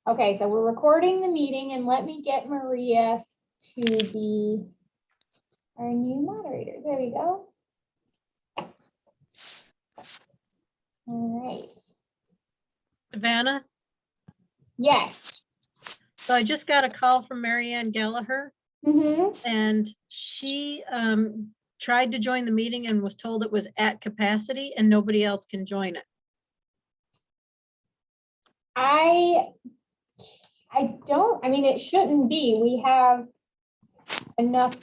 Okay, so we're recording the meeting, and let me get Maria to be our new moderator. There we go. All right. Savannah, Yes. so I just got a call from Marianne Gallagher, Mm-hmm. and she tried to join the meeting and was told it was at capacity and nobody else can join it. I mean, it shouldn't be. We have enough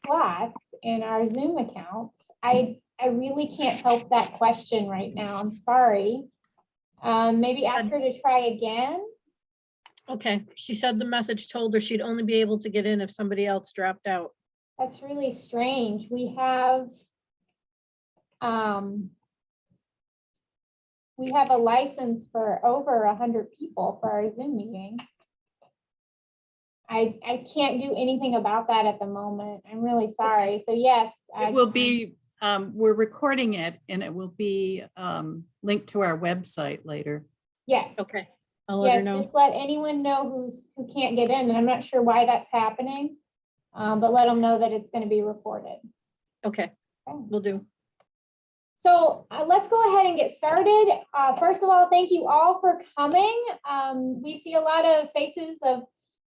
slots in our Zoom accounts. I really can't help that question right now. I'm sorry. Maybe ask her to try again. Okay, she said the message told her she'd only be able to get in if somebody else dropped out. That's really strange. We have a license for over 100 people for our Zoom meeting. I can't do anything about that at the moment. I'm really sorry. Okay. So yes. It will be, we're recording it and it will be linked to our website later. Yes. Okay. I'll let her know. Just let anyone know who can't get in, and I'm not sure why that's happening, but let them know that it's going to be recorded. Okay, will do. So let's go ahead and get started. First of all, thank you all for coming. We see a lot of faces of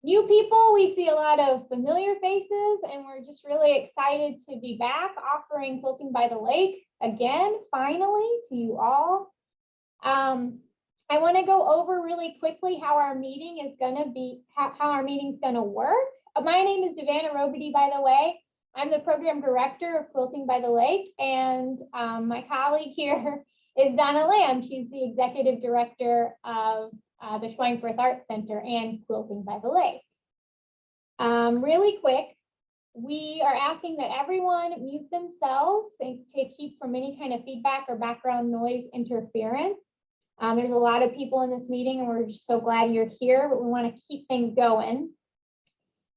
new people. We see a lot of familiar faces, and we're just really excited to be back offering Quilting by the Lake again, finally, to you all. I want to go over really quickly how our meeting is going to be, how our meeting's going to work. My name is Devanna Robity, by the way. I'm the program director of Quilting by the Lake, and my colleague here is Donna Lamb. She's the executive director of the Schweinfurth Arts Center and Quilting by the Lake. Really quick, we are asking that everyone mute themselves and to keep from any kind of feedback or background noise interference. There's a lot of people in this meeting, and we're just so glad you're here, but we want to keep things going.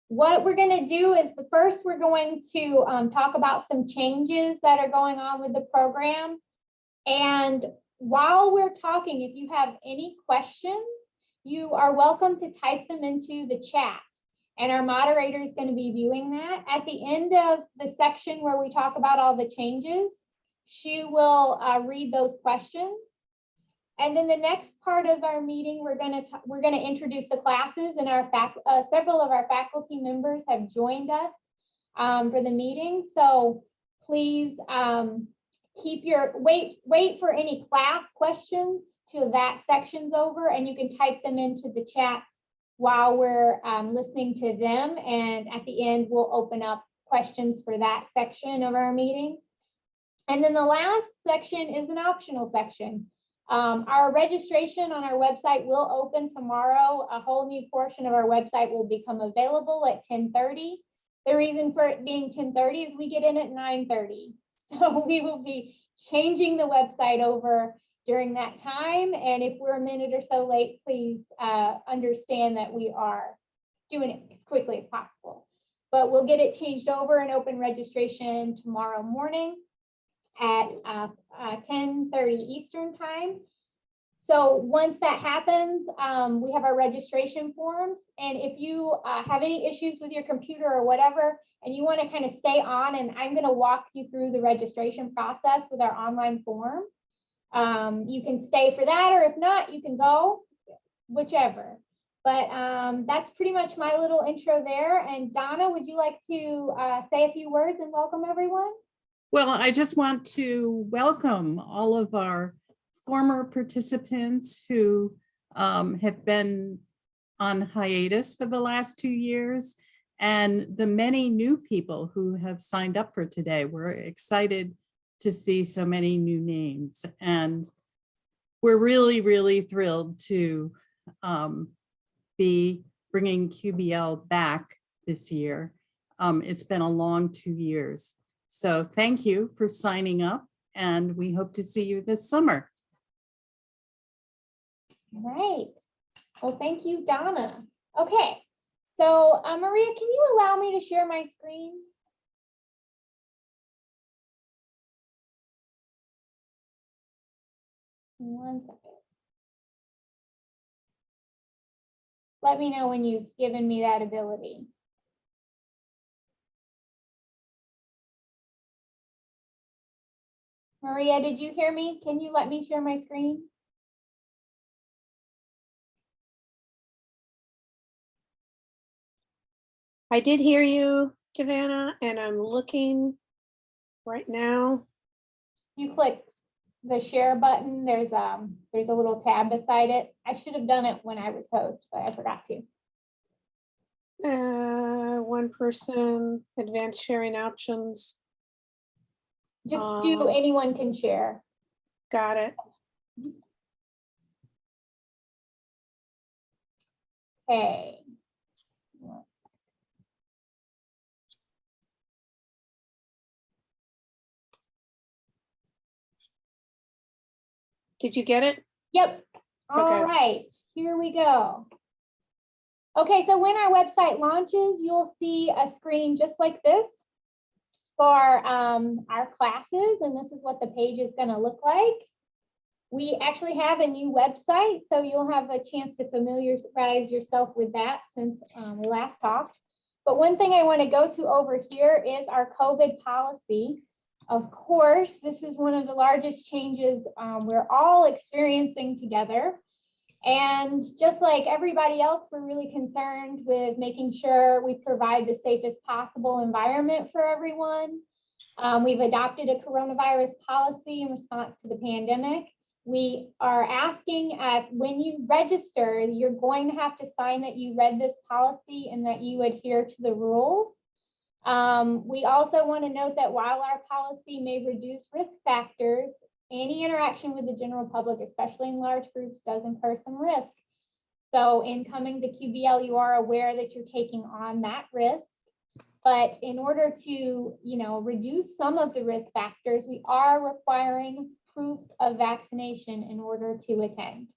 What we're going to do is first we're going to talk about some changes that are going on with the program. And while we're talking, if you have any questions, you are welcome to type them into the chat. And our moderator is going to be viewing that. At the end of the section where we talk about all the changes, she will read those questions. And then the next part of our meeting, we're going to introduce the classes, and our several of our faculty members have joined us for the meeting. So please wait for any class questions till that section's over, and you can type them into the chat while we're listening to them. And at the end, we'll open up questions for that section of our meeting. And then the last section is an optional section. Our registration on our website will open tomorrow. A whole new portion of our website will become available at 10:30. The reason for it being 10:30 is we get in at 9:30. So we will be changing the website over during that time. And if we're a minute or so late, please understand that we are doing it as quickly as possible. But we'll get it changed over and open registration tomorrow morning at 10:30 Eastern time. So once that happens, we have our registration forms. And if you have any issues with your computer or whatever, and you want to kind of stay on, and I'm going to walk you through the registration process with our online form, you can stay for that, or if not, you can go, whichever. But that's pretty much my little intro there. And Donna, would you like to say a few words and welcome everyone? Well, I just want to welcome all of our former participants who have been on hiatus for the last 2 years, and the many new people who have signed up for today. We're excited to see so many new names, and we're really, really thrilled to be bringing QBL back this year. It's been a long 2 years. So thank you for signing up, and we hope to see you this summer. All right. Well, thank you, Donna. Okay. So Maria, can you allow me to share my screen? One second. let me know when you've given me that ability. Maria, did you hear me? Can you let me share my screen? I did hear you, Savannah, and I'm looking right now. You click the share button. There's a little tab beside it. I should have done it when I was host, but I forgot to. One person, advanced sharing options. Just do anyone can share. Got it. Okay. Did you get it? Yep. All Okay. right, here we go. Okay, so when our website launches, you'll see a screen just like this for our classes, and this is what the page is going to look like. We actually have a new website, so you'll have a chance to familiarize yourself with that since we last talked. But one thing I want to go to over here is our COVID policy. Of course, this is one of the largest changes we're all experiencing together. And just like everybody else, we're really concerned with making sure we provide the safest possible environment for everyone. We've adopted a coronavirus policy in response to the pandemic. We are asking when you register, you're going to have to sign that you read this policy and that you adhere to the rules. We also want to note that while our policy may reduce risk factors, any interaction with the general public, especially in large groups, does incur some risk. So in coming to QBL, you are aware that you're taking on that risk. But in order to, reduce some of the risk factors, we are requiring proof of vaccination in order to attend.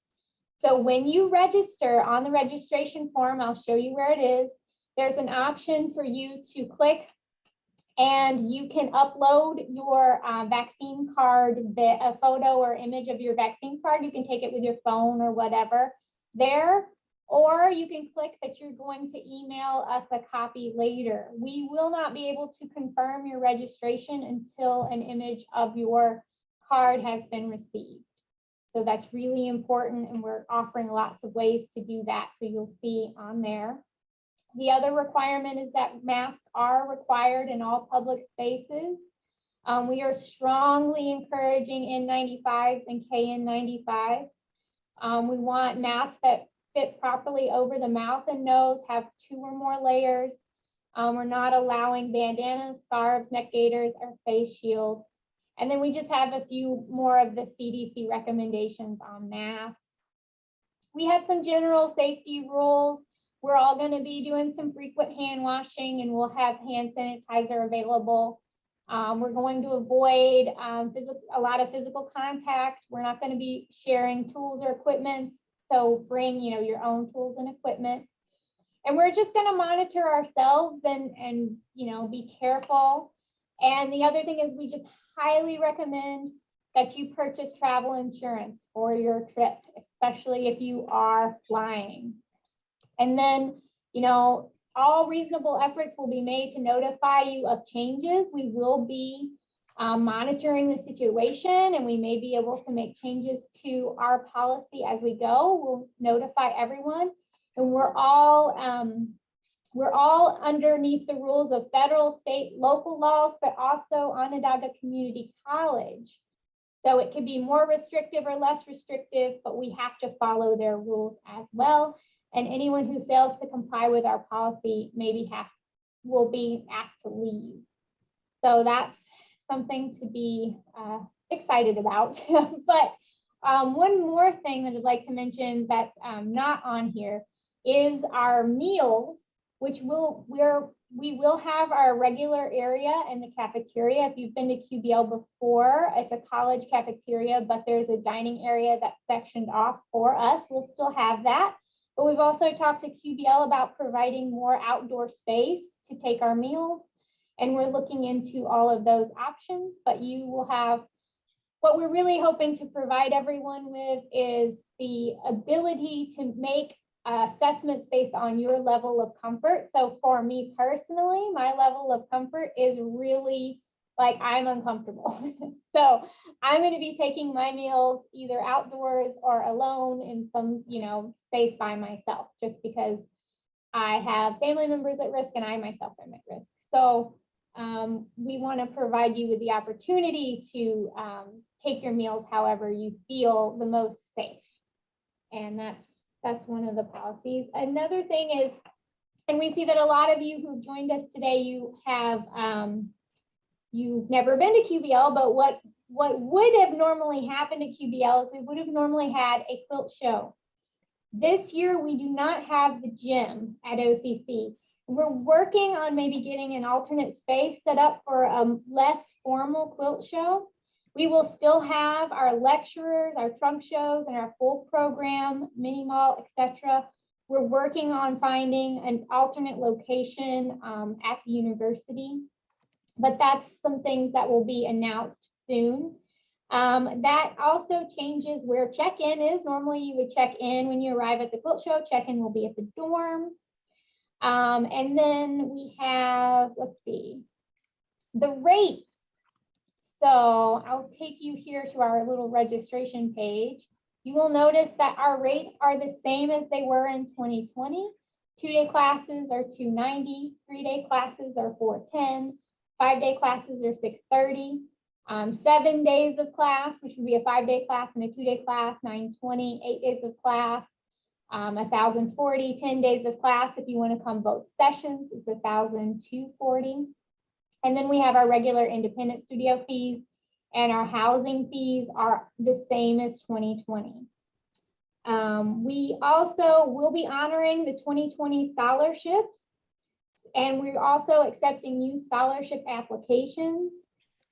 So when you register on the registration form, I'll show you where it is. There's an option for you to click and you can upload your vaccine card, a photo or image of your vaccine card. You can take it with your phone or whatever there, or you can click that you're going to email us a copy later. We will not be able to confirm your registration until an image of your card has been received. So that's really important, and we're offering lots of ways to do that. So you'll see on there. The other requirement is that masks are required in all public spaces. We are strongly encouraging N95s and KN95s. We want masks that fit properly over the mouth and nose, have 2 or more layers. We're not allowing bandanas, scarves, neck gaiters, or face shields. And then we just have a few more of the CDC recommendations on masks. We have some general safety rules. We're all going to be doing some frequent hand washing, and we'll have hand sanitizer available. We're going to avoid a lot of physical contact. We're not going to be sharing tools or equipment. So bring, your own tools and equipment. And we're just going to monitor ourselves and be careful. And the other thing is we just highly recommend that you purchase travel insurance for your trip, especially if you are flying. And then, all reasonable efforts will be made to notify you of changes. We will be monitoring the situation, and we may be able to make changes to our policy as we go. We'll notify everyone, and we're all underneath the rules of federal, state, local laws, but also Onondaga Community College. So it could be more restrictive or less restrictive, but we have to follow their rules as well. And anyone who fails to comply with our policy will be asked to leave. So that's something to be excited about. But one more thing that I'd like to mention that's not on here is our meals, which we will have our regular area in the cafeteria. If you've been to QBL before, it's a college cafeteria, but there's a dining area that's sectioned off for us. We'll still have that. But we've also talked to QBL about providing more outdoor space to take our meals. And we're looking into all of those options, but you will have, what we're really hoping to provide everyone with is the ability to make assessments based on your level of comfort. So for me personally, my level of comfort is really like I'm uncomfortable. So I'm going to be taking my meals either outdoors or alone in some, space by myself, just because I have family members at risk and I myself am at risk. So we want to provide you with the opportunity to take your meals however you feel the most safe. And that's one of the policies. Another thing is, and we see that a lot of you who've joined us today, you have you've never been to QBL, but what would have normally happened at QBL is we would have normally had a quilt show. This year, we do not have the gym at OCC. We're working on maybe getting an alternate space set up for a less formal quilt show. We will still have our lecturers, our trunk shows, and our full program, mini mall, etc. We're working on finding an alternate location at the university, but that's some things that will be announced soon. That also changes where check-in is. Normally you would check in when you arrive at the quilt show. Check-in will be at the dorms. And then we have, let's see, the rates. So I'll take you here to our little registration page. You will notice that our rates are the same as they were in 2020. 2-day classes are $290, 3-day classes are $410, 5-day classes are $630. 7 days of class, which would be a 5-day class and a 2-day class, $920, 8 days of class, $1,040, 10 days of class. If you want to come both sessions, it's $1,240. And then we have our regular independent studio fees, and our housing fees are the same as 2020. We also will be honoring the 2020 scholarships, and we're also accepting new scholarship applications.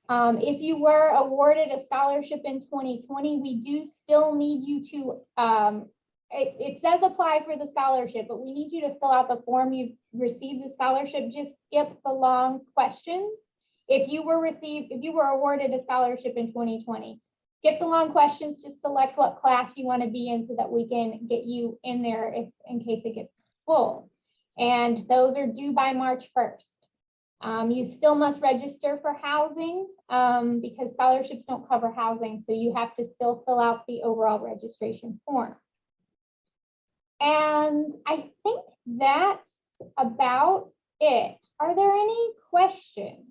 If you were awarded a scholarship in 2020, we do still need you to, it says apply for the scholarship, but we need you to fill out the form you've received the scholarship. Just skip the long questions. If you were awarded a scholarship in 2020, skip the long questions, just select what class you want to be in so that we can get you in there in case it gets full. And those are due by March 1st. You still must register for housing because scholarships don't cover housing, so you have to still fill out the overall registration form. And I think that's about it. Are there any questions?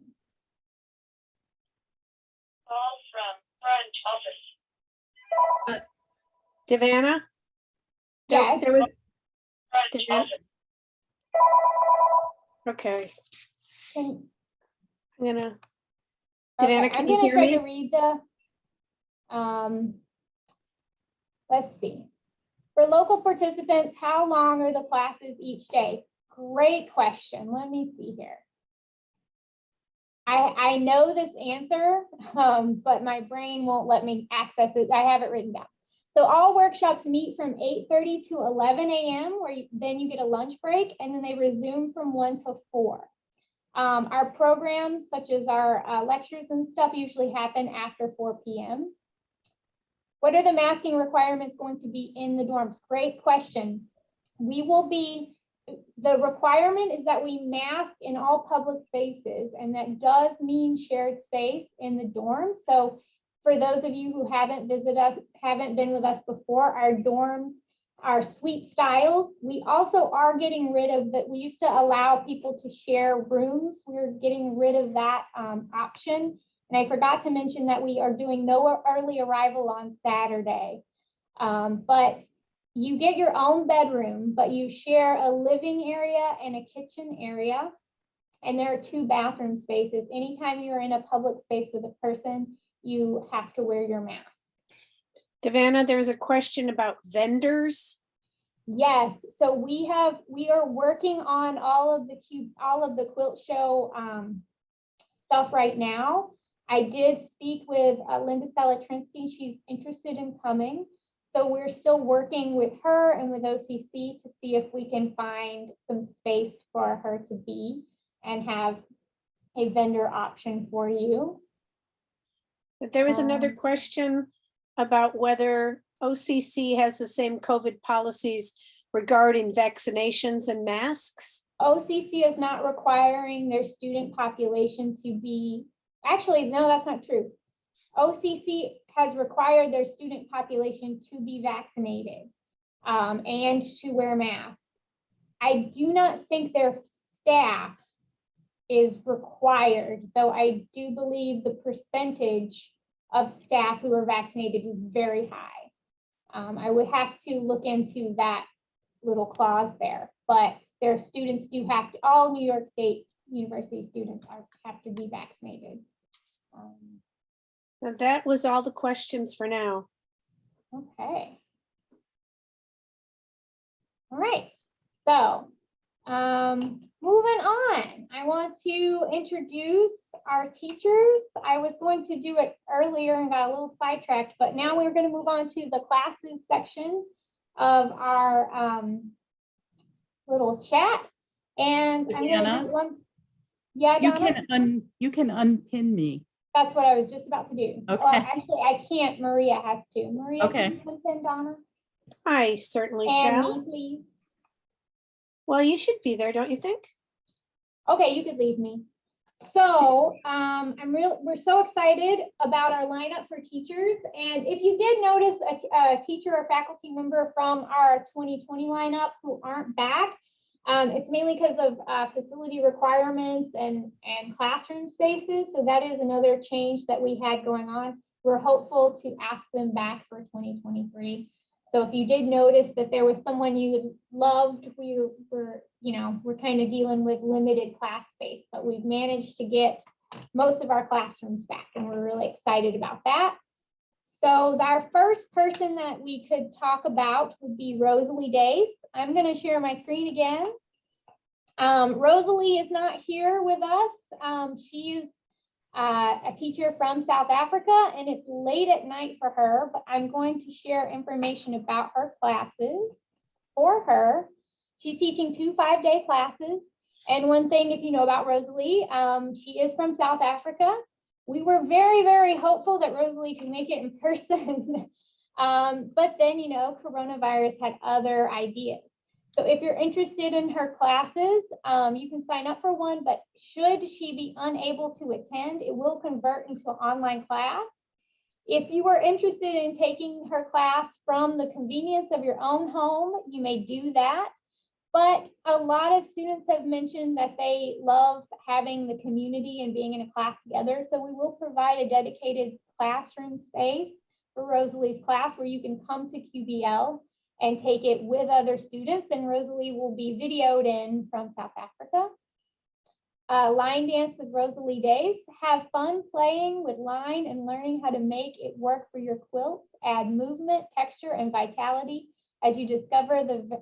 Call from front office. Savannah? Yes. There was, Front Savannah? office. Okay, Can- I'm gonna, Okay, Savannah, I'm can you gonna hear try me? to read the, let's see. For local participants, how long are the classes each day? Great question. Let me see here. I know this answer, but my brain won't let me access it. I have it written down. So all workshops meet from 8:30 to 11 a.m. Then you get a lunch break, and then they resume from 1 to 4. Our programs, such as our lectures and stuff, usually happen after 4 p.m. What are the masking requirements going to be in the dorms? Great question. The requirement is that we mask in all public spaces, and that does mean shared space in the dorms. So for those of you who haven't been with us before, our dorms are suite style. We also are getting rid of that. We used to allow people to share rooms. We're getting rid of that option. And I forgot to mention that we are doing no early arrival on Saturday. But you get your own bedroom, but you share a living area and a kitchen area. And there are 2 bathroom spaces. Anytime you're in a public space with a person, you have to wear your mask. Savannah, there's a question about vendors. Yes, so we are working on all of the quilt show stuff right now. I did speak with Linda Salatrinsky. She's interested in coming. So we're still working with her and with OCC to see if we can find some space for her to be and have a vendor option for you. But there was another question about whether OCC has the same COVID policies regarding vaccinations and masks. OCC is not requiring their student population to be, actually, no, that's not true. OCC has required their student population to be vaccinated and to wear masks. I do not think their staff is required, though I do believe the percentage of staff who are vaccinated is very high. I would have to look into that little clause there, but their students do have to, all New York State University students have to be vaccinated. Now, that was all the questions for now. Okay. All right, so moving on, I want to introduce our teachers. I was going to do it earlier and got a little sidetracked, but now we're going to move on to the classes section of our little chat. And I'm going to do one. Yeah, Donna? You can unpin me. That's what I was just about to do. Okay. Well, actually, I can't. Maria has to. Maria, Okay. can you unpin Donna? I certainly And shall. me, please. Well, you should be there, don't you think? Okay, you could leave me. So we're so excited about our lineup for teachers. And if you did notice a teacher or faculty member from our 2020 lineup who aren't back, it's mainly because of facility requirements and classroom spaces. So that is another change that we had going on. We're hopeful to ask them back for 2023. So if you did notice that there was someone you loved, we're kind of dealing with limited class space, but we've managed to get most of our classrooms back, and we're really excited about that. So our first person that we could talk about would be Rosalie Days. I'm going to share my screen again. Rosalie is not here with us. She's a teacher from South Africa, and it's late at night for her, but I'm going to share information about her classes for her. She's teaching 2 5-day classes. And one thing, if you know about Rosalie, she is from South Africa. We were very, very hopeful that Rosalie could make it in person. But then, coronavirus had other ideas. So if you're interested in her classes, you can sign up for one, but should she be unable to attend, it will convert into an online class. If you are interested in taking her class from the convenience of your own home, you may do that. But a lot of students have mentioned that they love having the community and being in a class together. So we will provide a dedicated classroom space for Rosalie's class where you can come to QBL and take it with other students, and Rosalie will be videoed in from South Africa. Line dance with Rosalie Days. Have fun playing with line and learning how to make it work for your quilts. Add movement, texture, and vitality as you discover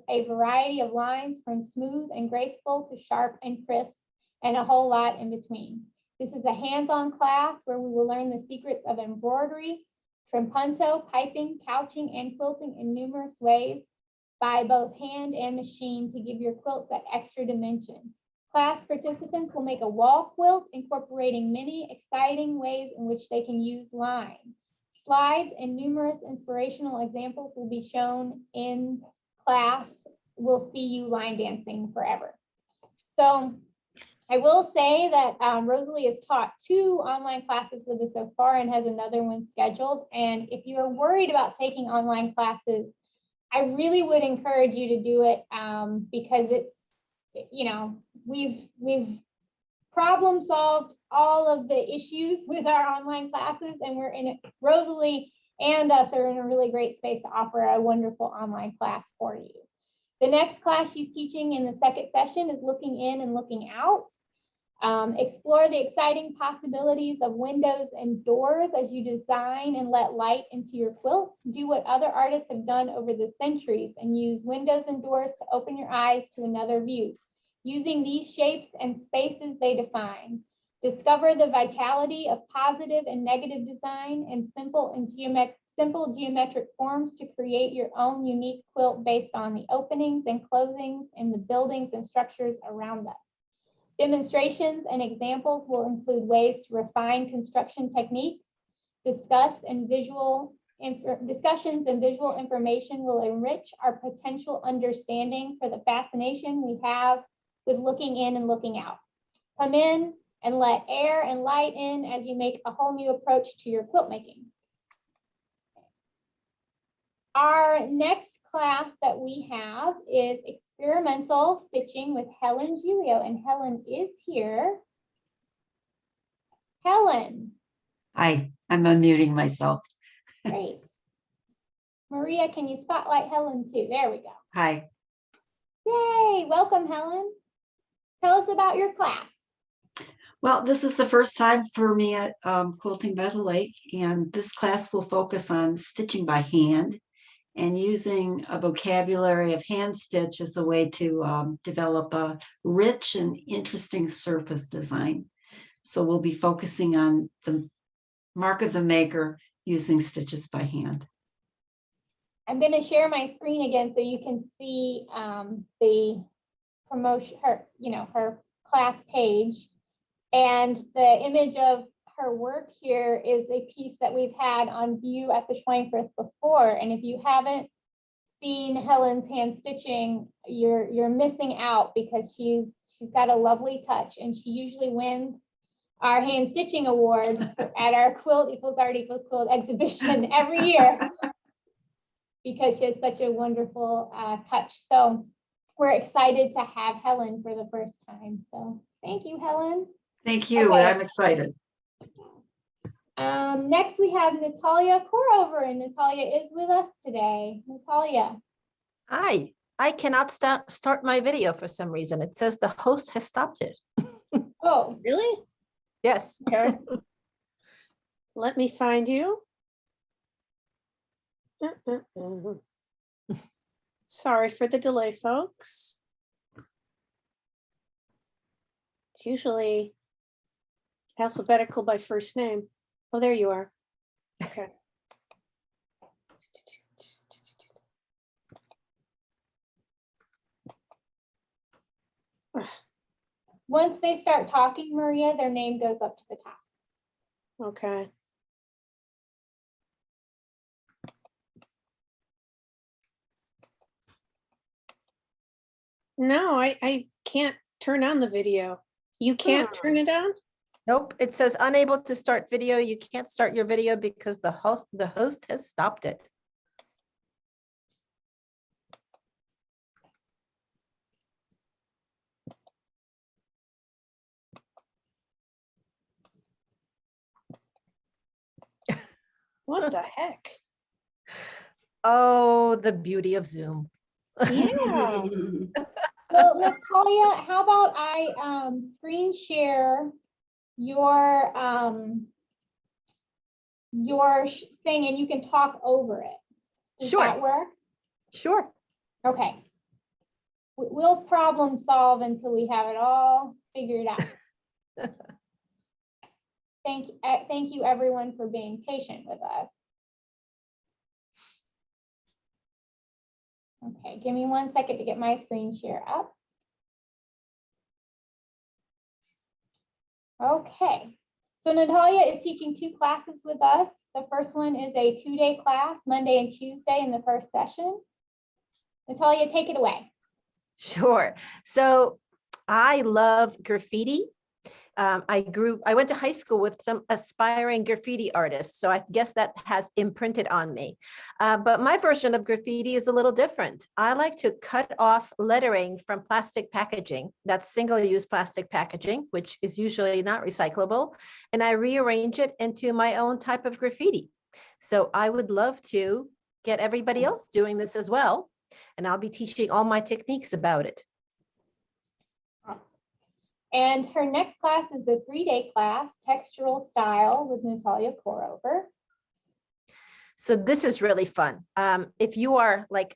a variety of lines from smooth and graceful to sharp and crisp, and a whole lot in between. This is a hands-on class where we will learn the secrets of embroidery, trimpunto, piping, couching, and quilting in numerous ways by both hand and machine to give your quilts that extra dimension. Class participants will make a wall quilt incorporating many exciting ways in which they can use line. Slides and numerous inspirational examples will be shown in class. We'll see you line dancing forever. So I will say that Rosalie has taught 2 online classes with us so far and has another one scheduled. And if you are worried about taking online classes, I really would encourage you to do it because it's, we've problem solved all of the issues with our online classes, and we're in it. Rosalie and us are in a really great space to offer a wonderful online class for you. The next class she's teaching in the second session is looking in and looking out. Explore the exciting possibilities of windows and doors as you design and let light into your quilt. Do what other artists have done over the centuries and use windows and doors to open your eyes to another view. Using these shapes and spaces they define. Discover the vitality of positive and negative design and simple geometric forms to create your own unique quilt based on the openings and closings in the buildings and structures around us. Demonstrations and examples will include ways to refine construction techniques, discuss and visual discussions and visual information will enrich our potential understanding for the fascination we have with looking in and looking out. Come in and let air and light in as you make a whole new approach to your quilt making. Our next class that we have is experimental stitching with Helen Giglio, and Helen is here. Helen. Hi, I'm unmuting myself. Great. Maria, can you spotlight Helen too? There we go. Hi. Yay, welcome Helen. Tell us about your class. Well, this is the first time for me at Quilting by the Lake, and this class will focus on stitching by hand and using a vocabulary of hand stitch as a way to develop a rich and interesting surface design. So we'll be focusing on the mark of the maker using stitches by hand. I'm going to share my screen again so you can see the promotion, her class page. And the image of her work here is a piece that we've had on view at the Schweinfurth before. And if you haven't seen Helen's hand stitching, you're missing out, because she's got a lovely touch, and she usually wins our hand stitching award at our Quilt Equals Art Equals Quilt exhibition every year, because she has such a wonderful touch. So we're excited to have Helen for the first time. So thank you, Helen. Thank you, Okay. and I'm excited. Next we have Natalia Korover, and Natalia is with us today. Natalia. Hi, I cannot start my video for some reason. It says the host has stopped it. Oh, Really? Yes. Okay. Let me find you. Sorry for the delay, folks. It's usually alphabetical by first name. Oh, there you are. Okay. once they start talking, Maria, their name goes up to the top. Okay. No, I can't turn on the video. You can't turn it on? Nope, it says unable to start video. You can't start your video because the host has stopped it. What the heck? Oh, the beauty of Zoom. Yeah. Well, Natalia, how about I screen share your thing, and you can talk over it. Does Sure. that work? Sure. Okay. We'll problem solve until we have it all figured out. Thank you everyone for being patient with us. Okay, give me 1 second to get my screen share up. Okay, so Natalia is teaching 2 classes with us. The first one is a 2-day class, Monday and Tuesday in the first session. Natalia, take it away. Sure. So I love graffiti. I went to high school with some aspiring graffiti artists, so I guess that has imprinted on me. But my version of graffiti is a little different. I like to cut off lettering from plastic packaging, that's single-use plastic packaging, which is usually not recyclable, and I rearrange it into my own type of graffiti. So I would love to get everybody else doing this as well, and I'll be teaching all my techniques about it. And her next class is the 3-day class, Textural Style with Natalia Korover. So this is really fun. If you are like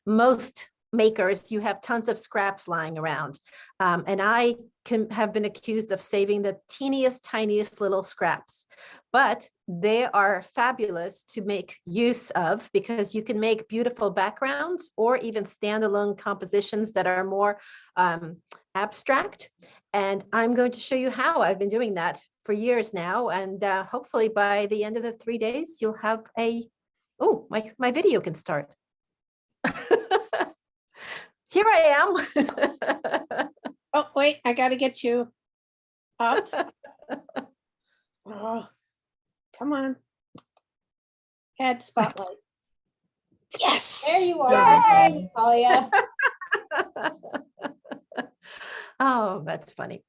most makers, you have tons of scraps lying around. And I have been accused of saving the teeniest, tiniest little scraps, but they are fabulous to make use of because you can make beautiful backgrounds or even standalone compositions that are more abstract. And I'm going to show you how. I've been doing that for years now. And hopefully by the end of the 3 days, you'll have a Oh, my video can start. Here I am. Oh, wait, I gotta get you up. Oh, come on. Add spotlight. Yes. There you are. Hey, Natalia. Oh, that's funny.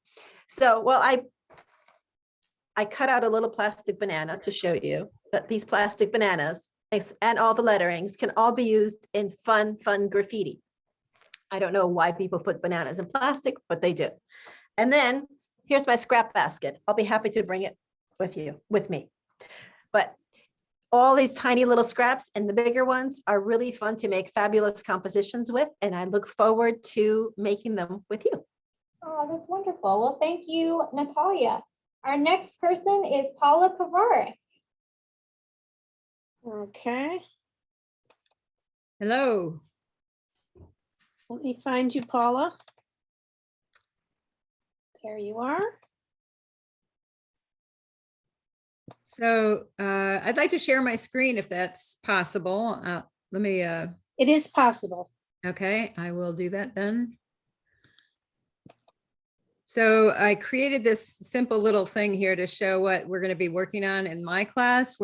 So, well, I cut out a little plastic banana to show you that these plastic bananas and all the letterings can all be used in fun graffiti. I don't know why people put bananas in plastic, but they do. And then here's my scrap basket. I'll be happy to bring it with me. But all these tiny little scraps and the bigger ones are really fun to make fabulous compositions with. And I look forward to making them with you. Oh, that's wonderful. Well, thank you, Natalia. Our next person is Paula Kovarik. Okay, Hello. let me find you, Paula. There you are. So I'd like to share my screen if that's possible. Let me, It is possible. okay, I will do that then. So I created this simple little thing here to show what we're going to be working on in my class.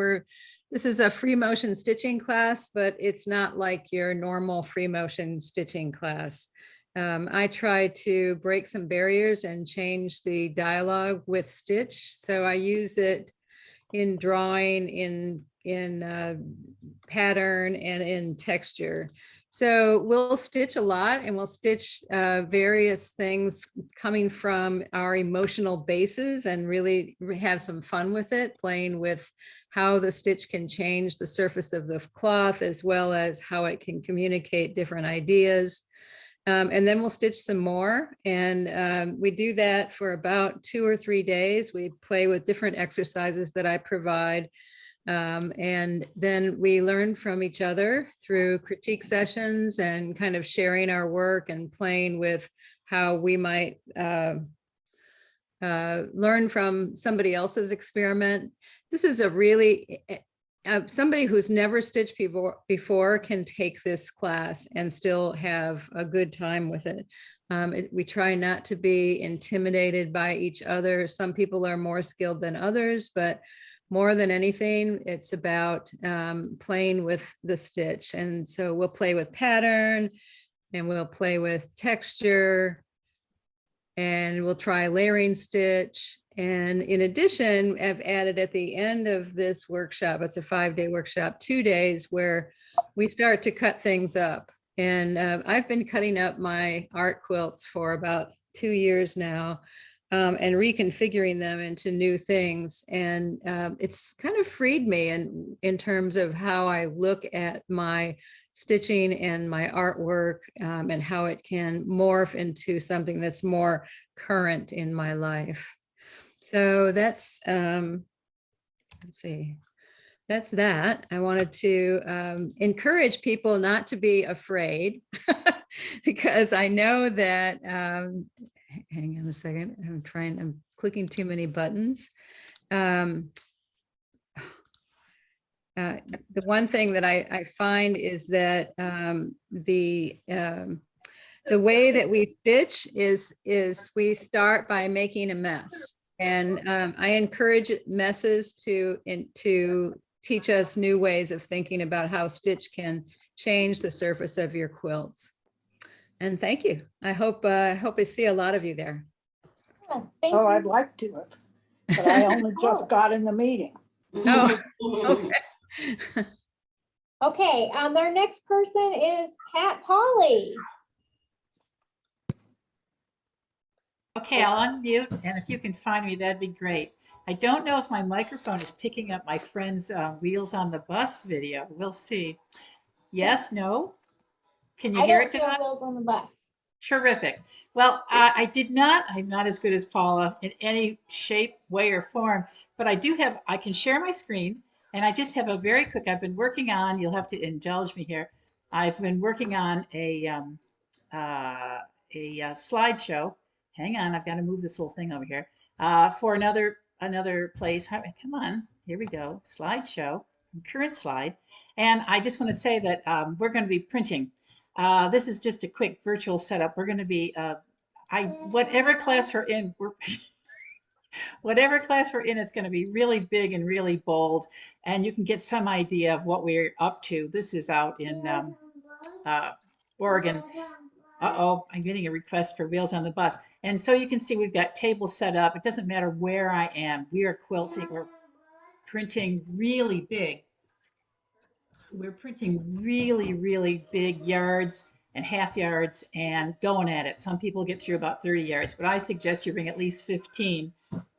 This is a free motion stitching class, but it's not like your normal free motion stitching class. I try to break some barriers and change the dialogue with Stitch. So I use it in drawing, in pattern, and in texture. So we'll stitch a lot, and we'll stitch various things coming from our emotional bases and really have some fun with it, playing with how the stitch can change the surface of the cloth, as well as how it can communicate different ideas. And then we'll stitch some more. And we do that for about 2 or 3 days. We play with different exercises that I provide. And then we learn from each other through critique sessions and kind of sharing our work and playing with how we might learn from somebody else's experiment. This is a really, somebody who's never stitched before can take this class and still have a good time with it. We try not to be intimidated by each other. Some people are more skilled than others, but more than anything, it's about playing with the stitch. And so we'll play with pattern, and we'll play with texture, and we'll try layering stitch. And in addition, I've added at the end of this workshop, it's a 5-day workshop, 2 days where we start to cut things up. And I've been cutting up my art quilts for about 2 years now. And reconfiguring them into new things. And it's kind of freed me in terms of how I look at my stitching and my artwork, and how it can morph into something that's more current in my life. So that's, let's see, that's that. I wanted to encourage people not to be afraid because I know that, hang on a second, I'm clicking too many buttons. The one thing that I find is that the way that we stitch is we start by making a mess. And I encourage messes to teach us new ways of thinking about how stitch can change the surface of your quilts. And thank you. I hope I see a lot of you there. Yeah, thank Oh, you. I'd like to, but I only just got in the meeting. Oh, okay. Okay, our next person is Pat Polly. Okay, I'll unmute, and if you can find me, that'd be great. I don't know if my microphone is picking up my friend's Wheels on the Bus video. We'll see. Yes, no? Can you I hear don't it, hear Dawn? Wheels on the Bus. Terrific. Well, I'm not as good as Paula in any shape, way, or form, but I can share my screen, and I just have a very quick, I've been working on, you'll have to indulge me here. I've been working on a slideshow. Hang on, I've got to move this little thing over here for another place. Come on, here we go. Slideshow, current slide. And I just want to say that we're going to be printing. This is just a quick virtual setup. We're going to be, whatever class we're in, whatever class we're in, it's going to be really big and really bold, and you can get some idea of what we're up to. This is out in Oregon. Uh-oh, I'm getting a request for Wheels on the Bus. And so you can see we've got tables set up. It doesn't matter where I am. We are quilting, we're printing really big. We're printing really, really big yards and half yards and going at it. Some people get through about 30 yards, but I suggest you bring at least 15.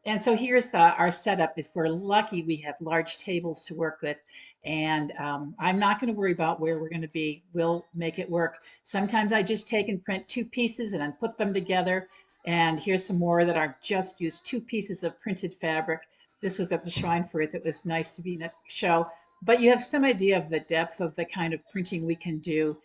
And so here's our setup. If we're lucky, we have large tables to work with. And I'm not going to worry about where we're going to be. We'll make it work. Sometimes I just take and print 2 pieces and then put them together. And here's some more that are just used 2 pieces of printed fabric. This was at the Shrine for It. It was nice to be in a show. But you have some idea of the depth of the kind of printing we can do.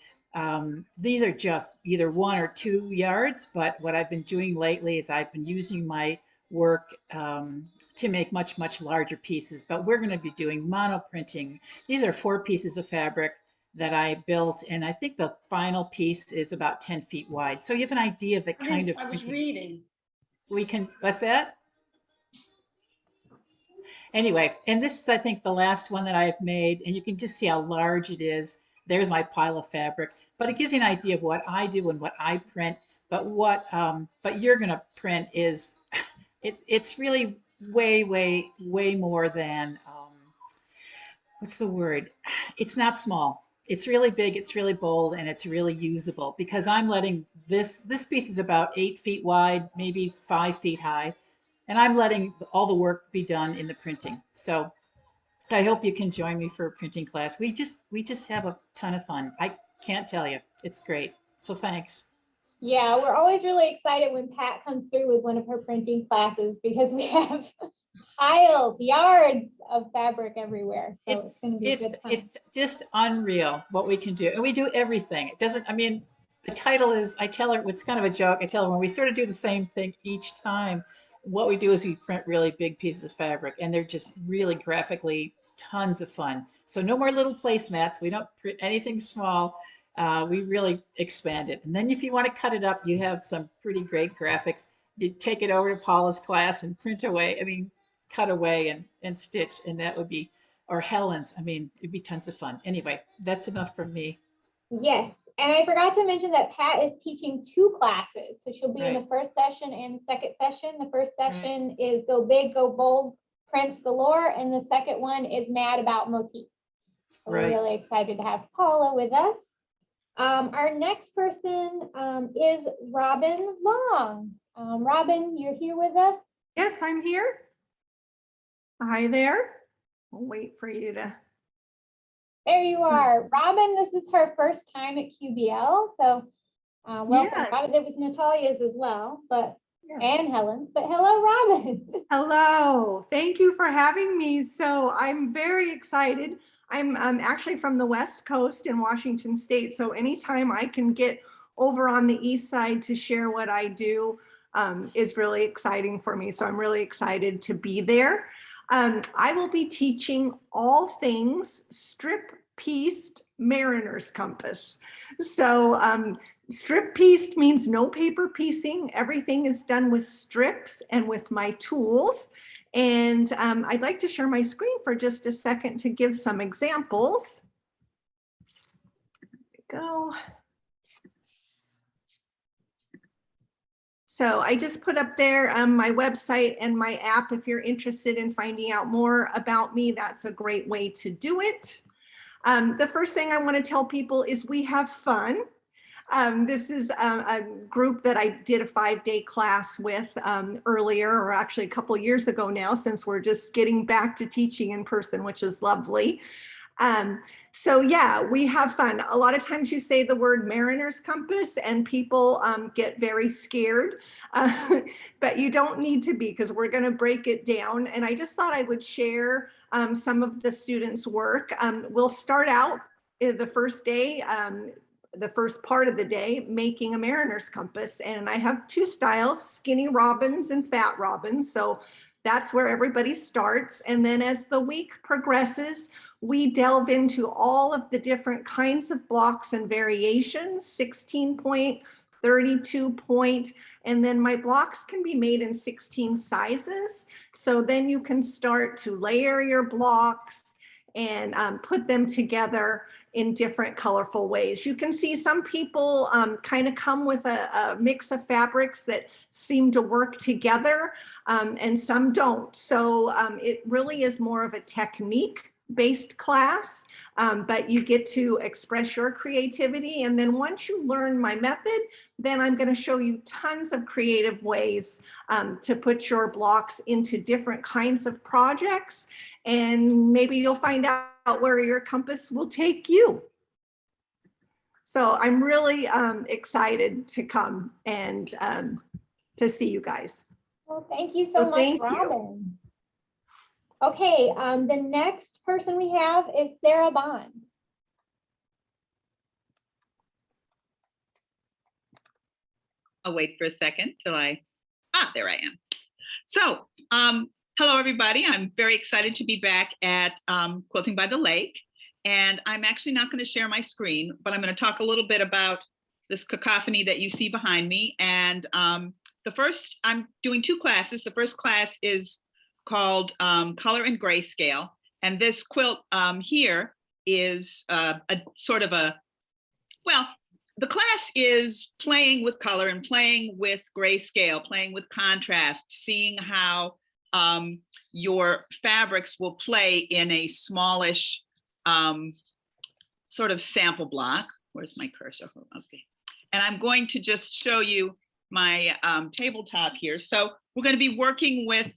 These are just either 1 or 2 yards, but what I've been doing lately is I've been using my work to make much, much larger pieces. But we're going to be doing mono printing. These are 4 pieces of fabric that I built, and I think the final piece is about 10 feet wide. So you have an idea of the kind of I was printing reading. we can. What's that? Anyway, and this is, I think, the last one that I've made, and you can just see how large it is. There's my pile of fabric, but it gives you an idea of what I do and what I print. But what you're going to print is, it's really way, way, way more than, what's the word? It's not small. It's really big, it's really bold, and it's really usable because I'm letting this piece is about 8 feet wide, maybe 5 feet high. And I'm letting all the work be done in the printing. So I hope you can join me for a printing class. We just have a ton of fun. I can't tell you. It's great. So thanks. Yeah, we're always really excited when Pat comes through with one of her printing classes because we have piles, yards of fabric everywhere. So it's going to be a good time. It's just unreal what we can do. And we do everything. It doesn't, I mean, the title is, I tell her, it's kind of a joke. I tell her when we sort of do the same thing each time, what we do is we print really big pieces of fabric and they're just really graphically tons of fun. So no more little placemats. We don't print anything small. We really expand it. And then if you want to cut it up, you have some pretty great graphics. You take it over to Paula's class and print away. I mean, cut away and stitch, and that would be, or Helen's. I mean, it'd be tons of fun. Anyway, that's enough from me. Yes, and I forgot to mention that Pat is teaching 2 classes. So she'll be in Right. the first session and second session. The first session is Go Big, Go Bold, Prints Galore, and the second one is Mad About Motifs. So Right. we're really excited to have Paula with us. Our next person is Robin Long. Robin, you're here with us? Yes, I'm here. Hi there. I'll wait for you to. There you are. Robin, this is her first time at QBL, so welcome. Yes. It was Natalia's as well, but Yeah. and Helen's, but hello, Robin. Hello, thank you for having me. So I'm very excited. I'm actually from the West Coast in Washington State. So anytime I can get over on the East Side to share what I do is really exciting for me. So I'm really excited to be there. I will be teaching all things strip pieced mariner's compass. So strip pieced means no paper piecing. Everything is done with strips and with my tools. And I'd like to share my screen for just a second to give some examples. There we go. So I just put up there my website and my app. If you're interested in finding out more about me, that's a great way to do it. The first thing I want to tell people is we have fun. This is a group that I did a 5-day class with earlier, or actually a couple years ago now, since we're just getting back to teaching in person, which is lovely. So yeah, we have fun. A lot of times you say the word mariner's compass and people get very scared, but you don't need to be, because we're going to break it down. And I just thought I would share some of the students' work. We'll start out the first day, the first part of the day, making a mariner's compass. And I have 2 styles, skinny robins and fat robins. So That's where everybody starts. And then as the week progresses, we delve into all of the different kinds of blocks and variations, 16 point, 32 point, and then my blocks can be made in 16 sizes. So then you can start to layer your blocks and put them together in different colorful ways. You can see some people kind of come with a mix of fabrics that seem to work together and some don't. So it really is more of a technique based class, but you get to express your creativity. And then once you learn my method, then I'm going to show you tons of creative ways to put your blocks into different kinds of projects. And maybe you'll find out where your compass will take you. So I'm really excited to come and to see you guys. Well, thank you so much, thank you. Robin. Okay, the next person we have is Sarah Bond. I'll wait for a second till there I am. So, hello everybody. I'm very excited to be back at Quilting by the Lake. And I'm actually not going to share my screen, but I'm going to talk a little bit about this cacophony that you see behind me. And I'm doing two classes. The first class is called Color and Grayscale. And this quilt here is the class is playing with color and playing with grayscale, playing with contrast, seeing how your fabrics will play in a smallish sort of sample block. Where's my cursor? Okay. And I'm going to just show you my tabletop here. So we're going to be working with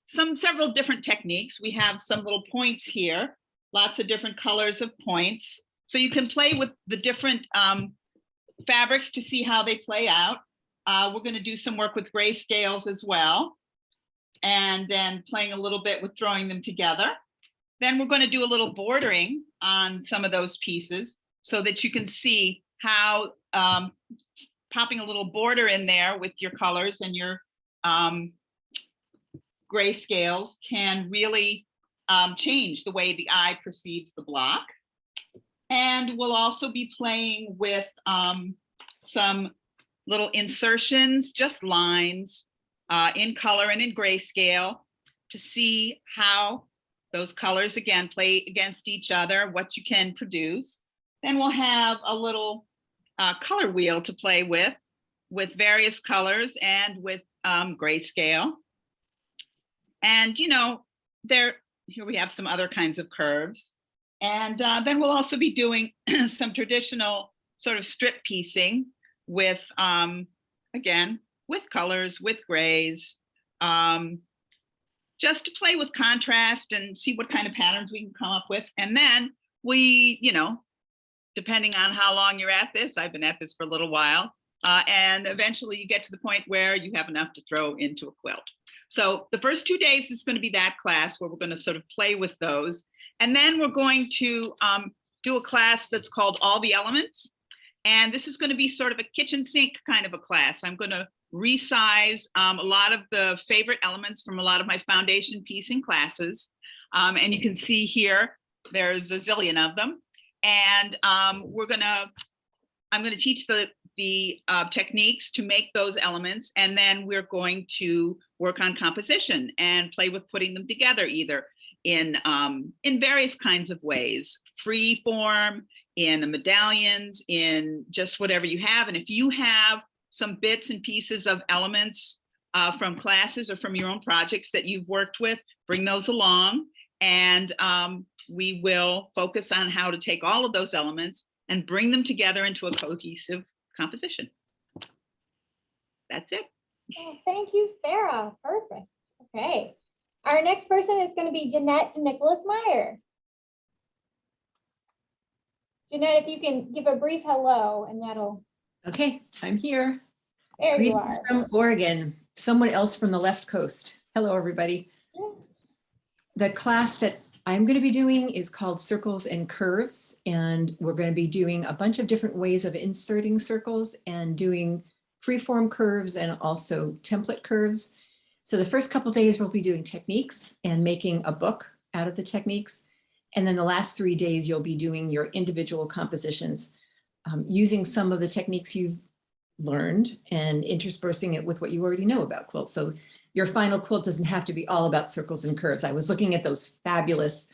several different techniques. We have some little points here, lots of different colors of points. So you can play with the different fabrics to see how they play out. We're going to do some work with grayscales as well. And then playing a little bit with throwing them together. Then we're going to do a little bordering on some of those pieces so that you can see how popping a little border in there with your colors and your grayscales can really change the way the eye perceives the block. And we'll also be playing with some little insertions, just lines in color and in grayscale to see how those colors again play against each other, what you can produce. Then we'll have a little color wheel to play with various colors and with grayscale. And here we have some other kinds of curves. And then we'll also be doing some traditional sort of strip piecing with, again, with colors, with grays, just to play with contrast and see what kind of patterns we can come up with. And then we, depending on how long you're at this, I've been at this for a little while, and eventually you get to the point where you have enough to throw into a quilt. So the first 2 days is going to be that class where we're going to sort of play with those. And then we're going to do a class that's called All the Elements. And this is going to be sort of a kitchen sink kind of a class. I'm going to resize a lot of the favorite elements from a lot of my foundation piecing classes. And you can see here, there's a zillion of them. And I'm going to teach the techniques to make those elements. And then we're going to work on composition and play with putting them together either in various kinds of ways, free form, in the medallions, in just whatever you have. And if you have some bits and pieces of elements from classes or from your own projects that you've worked with, bring those along. And we will focus on how to take all of those elements and bring them together into a cohesive composition. That's it. Oh, thank you, Sarah. Perfect. Okay. Our next person is going to be Jeanette Nicholas Meyer. Jeanette, if you can give a brief hello, and that'll. Okay, I'm here. There you Greetings are. from Oregon, someone else from the left coast. Hello, everybody. Yeah. The class that I'm going to be doing is called Circles and Curves, and we're going to be doing a bunch of different ways of inserting circles and doing freeform curves and also template curves. So the first couple days we'll be doing techniques and making a book out of the techniques. And then the last 3 days you'll be doing your individual compositions using some of the techniques you've learned and interspersing it with what you already know about quilts. So your final quilt doesn't have to be all about circles and curves. I was looking at those fabulous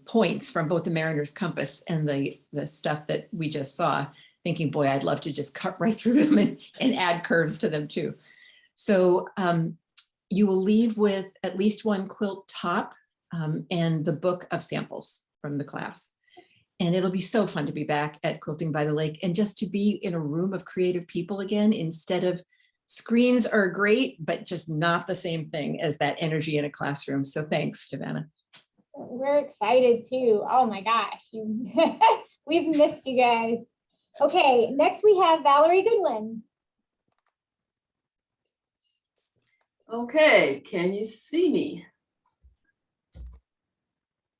points from both the Mariner's Compass and the stuff that we just saw, thinking, boy, I'd love to just cut right through them and add curves to them too. So you will leave with at least one quilt top and the book of samples from the class. And it'll be so fun to be back at Quilting by the Lake and just to be in a room of creative people again, instead of screens are great, but just not the same thing as that energy in a classroom. So thanks, Savannah. We're excited too. Oh my gosh, we've missed you guys. Okay, next we have Valerie Goodwin. Okay, can you see me?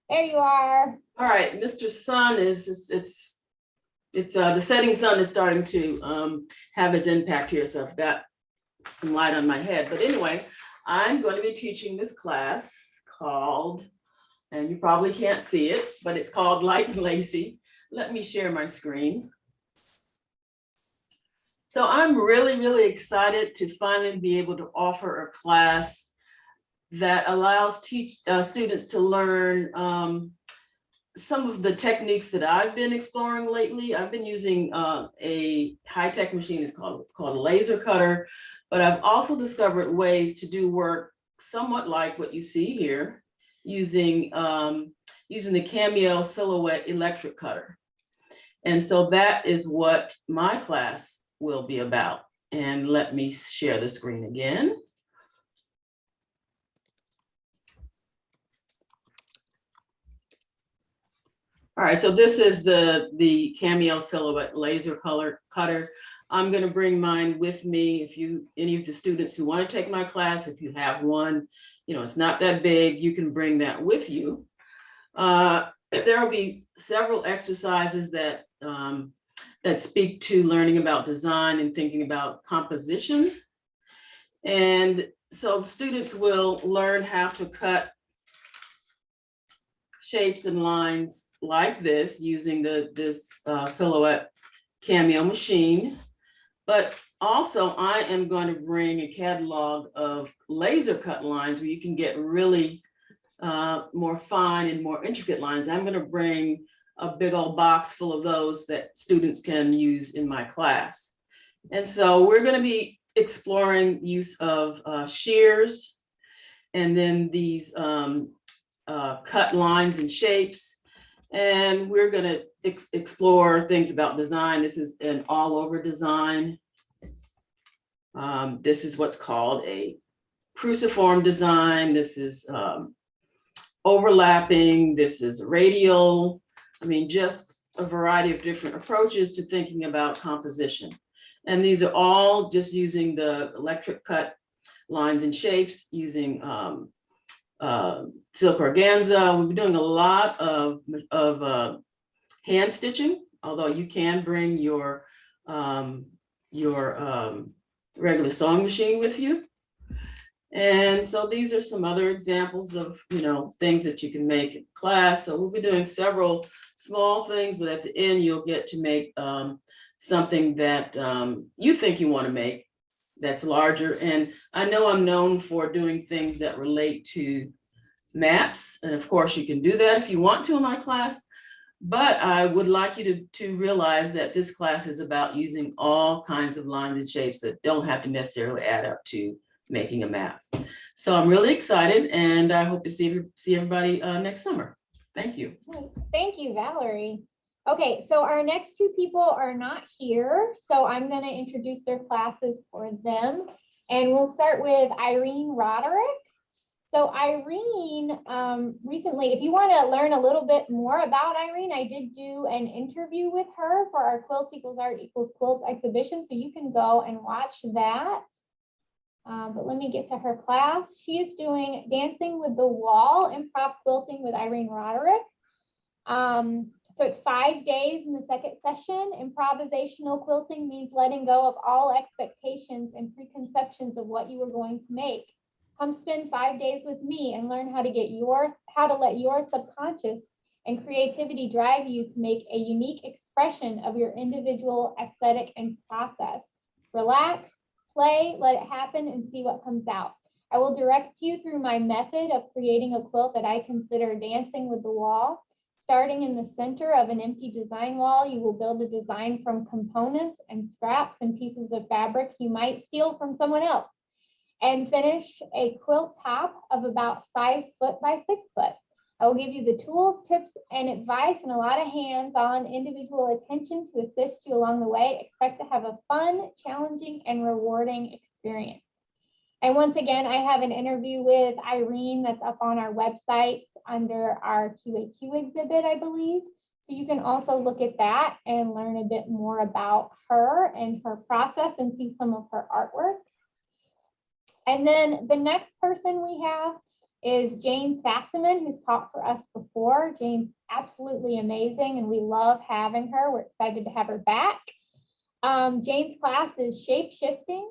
There you are. All right, Mr. Sun is, the setting sun is starting to have its impact here. So I've got some light on my head. But anyway, I'm going to be teaching this class called, and you probably can't see it, but it's called Light and Lacy. Let me share my screen. So I'm really, really excited to finally be able to offer a class that allows students to learn some of the techniques that I've been exploring lately. I've been using a high-tech machine, it's called a laser cutter, but I've also discovered ways to do work somewhat like what you see here, using the QBL Silhouette electric cutter. And so that is what my class will be about. And let me share the screen again. All right, so this is the QBL Silhouette laser cutter. I'm going to bring mine with me. If any of the students who want to take my class, if you have one, it's not that big, you can bring that with you. There will be several exercises that speak to learning about design and thinking about composition. And so the students will learn how to cut shapes and lines like this using this Silhouette QBL machine. But also I am going to bring a catalog of laser cut lines where you can get really more fine and more intricate lines. I'm going to bring a big old box full of those that students can use in my class. And so we're going to be exploring use of shears and then these cut lines and shapes. And we're going to explore things about design. This is an all over design. This is what's called a cruciform design. This is overlapping. This is radial. I mean, just a variety of different approaches to thinking about composition. And these are all just using the electric cut lines and shapes, using silk organza. We've been doing a lot of hand stitching, although you can bring your regular sewing machine with you. And so these are some other examples of things that you can make in class. So we'll be doing several small things, but at the end you'll get to make something that you think you want to make that's larger. And I know I'm known for doing things that relate to maps. And of course you can do that if you want to in my class, but I would like you to realize that this class is about using all kinds of lines and shapes that don't have to necessarily add up to making a map. So I'm really excited and I hope to see everybody next summer. Thank you. Thank you, Valerie. Okay, so our next two people are not here, so I'm going to introduce their classes for them. And we'll start with Irene Roderick. So Irene, recently, if you want to learn a little bit more about Irene, I did do an interview with her for our Quilt Equals Art Equals Quilt exhibition, so you can go and watch that. But let me get to her class. She is doing Dancing with the Wall, Improv Quilting with Irene Roderick. So it's 5 days in the second session. Improvisational quilting means letting go of all expectations and preconceptions of what you are going to make. Come spend 5 days with me and learn how to let your subconscious and creativity drive you to make a unique expression of your individual aesthetic and process. Relax, play, let it happen, and see what comes out. I will direct you through my method of creating a quilt that I consider dancing with the wall. Starting in the center of an empty design wall, you will build a design from components and scraps and pieces of fabric you might steal from someone else, and finish a quilt top of about 5 foot by 6 foot. I will give you the tools, tips, and advice, and a lot of hands-on individual attention to assist you along the way. Expect to have a fun, challenging, and rewarding experience. And once again, I have an interview with Irene that's up on our website under our QAQ exhibit, I believe. So you can also look at that and learn a bit more about her and her process and see some of her artworks. And then the next person we have is Jane Sassaman, who's taught for us before. Jane's absolutely amazing, and we love having her. We're excited to have her back. Jane's class is shape shifting,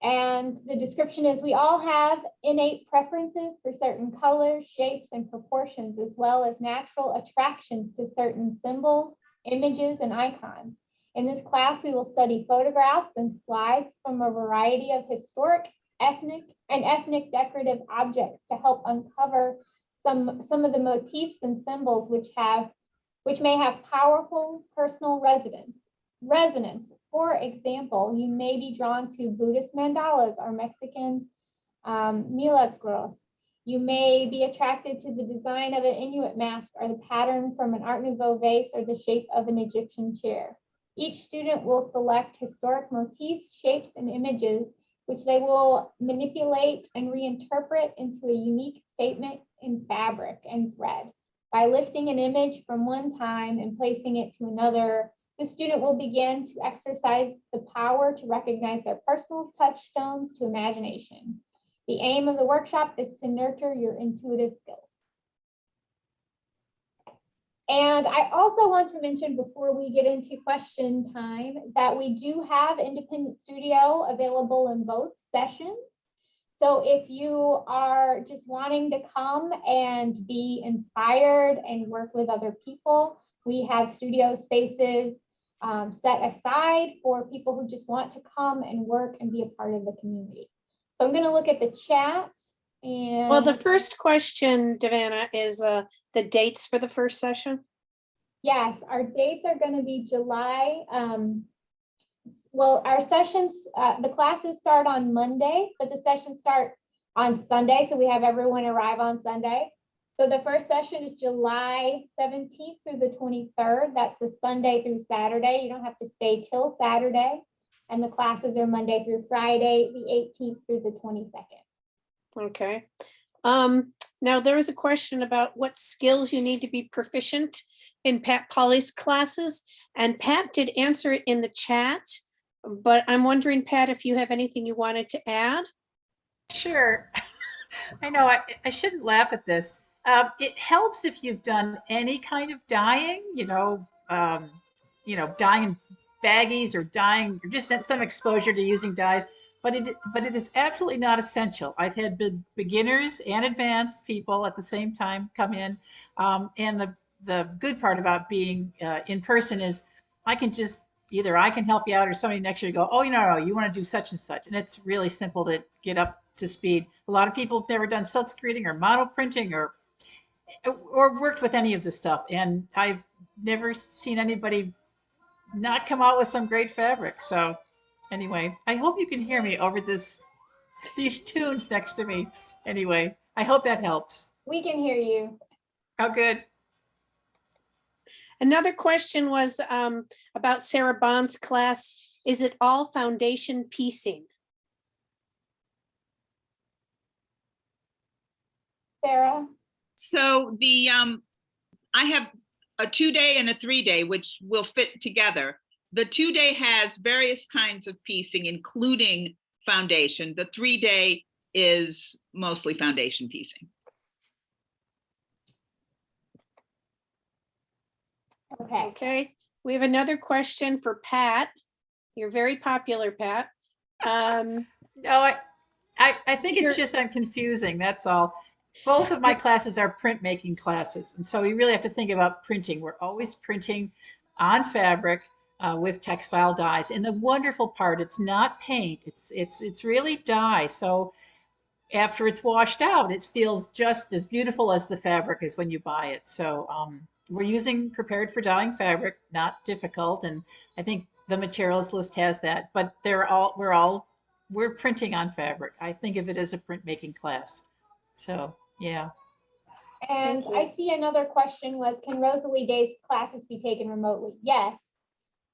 and the description is we all have innate preferences for certain colors, shapes, and proportions, as well as natural attractions to certain symbols, images, and icons. In this class, we will study photographs and slides from a variety of historic, ethnic decorative objects to help uncover some of the motifs and symbols which may have powerful personal resonance. For example, you may be drawn to Buddhist mandalas or Mexican milagros. You may be attracted to the design of an Inuit mask or the pattern from an Art Nouveau vase or the shape of an Egyptian chair. Each student will select historic motifs, shapes, and images which they will manipulate and reinterpret into a unique statement in fabric and thread. By lifting an image from one time and placing it to another, the student will begin to exercise the power to recognize their personal touchstones to imagination. The aim of the workshop is to nurture your intuitive skills. And I also want to mention before we get into question time that we do have Independent Studio available in both sessions. So if you are just wanting to come and be inspired and work with other people, we have studio spaces set aside for people who just want to come and work and be a part of the community. So I'm going to look at the chat. And Well, the first question, Davana, is the dates for the first session. Yes, our dates are going to be July. Well, our sessions, the classes start on Monday, but the sessions start on Sunday. So we have everyone arrive on Sunday. So the first session is July 17th through the 23rd. That's a Sunday through Saturday. You don't have to stay till Saturday. And the classes are Monday through Friday, the 18th through the 22nd. Okay. Now there is a question about what skills you need to be proficient in Pat Polly's classes. And Pat did answer it in the chat, but I'm wondering, Pat, if you have anything you wanted to add? Sure. I know I shouldn't laugh at this. It helps if you've done any kind of dyeing, dyeing in baggies or dyeing, or just some exposure to using dyes. But it is absolutely not essential. I've had beginners and advanced people at the same time come in, and the good part about being in person is I can just either I can help you out or somebody next year go, oh, no, you want to do such and such, and it's really simple to get up to speed. A lot of people have never done silk screening or model printing or worked with any of this stuff, and I've never seen anybody not come out with some great fabric. So anyway, I hope you can hear me over these tunes next to me. Anyway, I hope that helps. We can hear you. Oh, good. Another question was about Sarah Bond's class. Is it all foundation piecing? Sarah? So I have a 2-day and a 3-day, which will fit together. The 2-day has various kinds of piecing, including foundation. The 3-day is mostly foundation piecing. Okay. We have another question for Pat. You're very popular, Pat. No, I think it's just I'm confusing, that's all. Both of my classes are printmaking classes, and so you really have to think about printing. We're always printing on fabric with textile dyes. And the wonderful part, it's not paint, it's really dye. So after it's washed out, it feels just as beautiful as the fabric is when you buy it. So we're using prepared for dyeing fabric, not difficult. And I think the materials list has that, but we're printing on fabric. I think of it as a printmaking class. So, yeah. And I see another question was, can Rosalie Day's classes be taken remotely? Yes.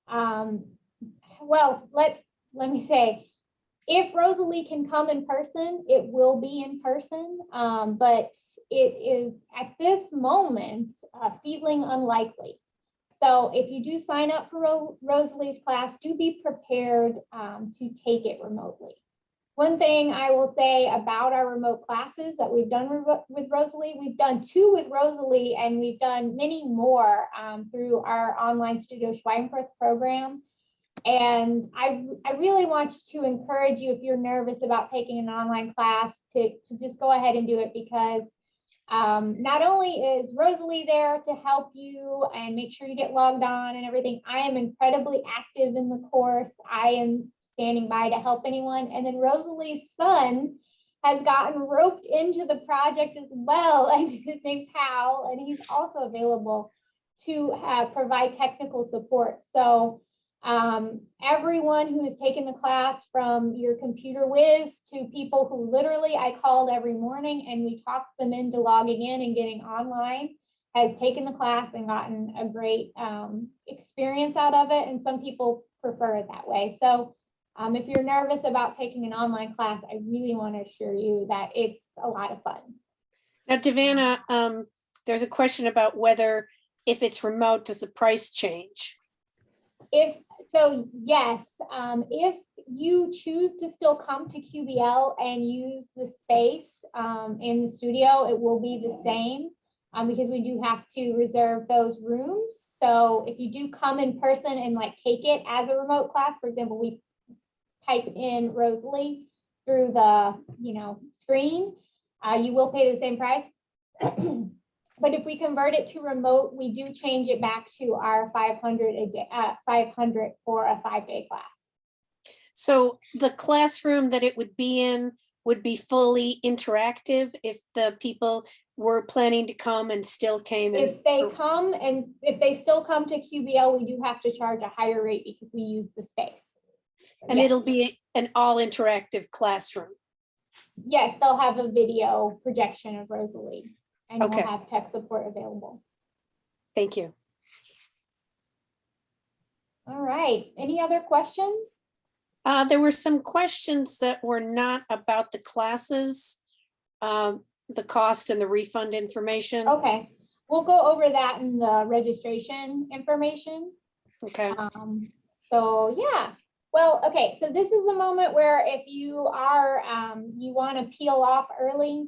Well, let me say, if Rosalie can come in person, it will be in person, but it is at this moment feeling unlikely. So if you do sign up for Rosalie's class, do be prepared to take it remotely. One thing I will say about our remote classes that we've done with Rosalie, we've done 2 with Rosalie, and we've done many more through our online Studio Schweinfurth program. And I really want to encourage you, if you're nervous about taking an online class, to just go ahead and do it, because not only is Rosalie there to help you and make sure you get logged on and everything, I am incredibly active in the course. I am standing by to help anyone. And then Rosalie's son has gotten roped into the project as well. And his name's Hal, and he's also available to provide technical support. So everyone who has taken the class, from your computer whiz to people who literally I called every morning and we talked them into logging in and getting online, has taken the class and gotten a great experience out of it. And some people prefer it that way. So if you're nervous about taking an online class, I really want to assure you that it's a lot of fun. Now, Devana, there's a question about whether, if it's remote, does the price change? Yes, if you choose to still come to QBL and use the space in the studio, it will be the same because we do have to reserve those rooms. So if you do come in person and take it as a remote class, for example, we type in Rosalie through the screen, you will pay the same price. But if we convert it to remote, we do change it back to our 500 a day, 500 for a 5-day class. So the classroom that it would be in would be fully interactive if the people were planning to come and still came. If they come and if they still come to QBL, we do have to charge a higher rate because we use the space. And it'll be an all interactive classroom. Yes, they'll have a video projection of Rosalie. And Okay. we'll have tech support available. Thank you. All right. Any other questions? There were some questions that were not about the classes, the cost and the refund information. Okay. We'll go over that in the registration information. Okay. So yeah. Well, okay. So this is the moment where if you are, you want to peel off early,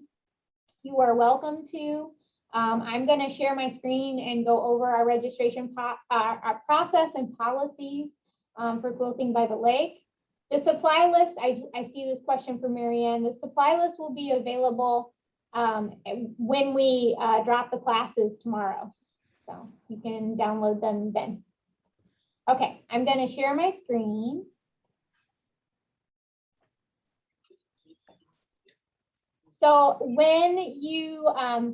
you are welcome to. I'm going to share my screen and go over our registration our process and policies for Quilting by the Lake. The supply list, I see this question from Marianne. The supply list will be available when we drop the classes tomorrow. So you can download them then. Okay, I'm going to share my screen. So when you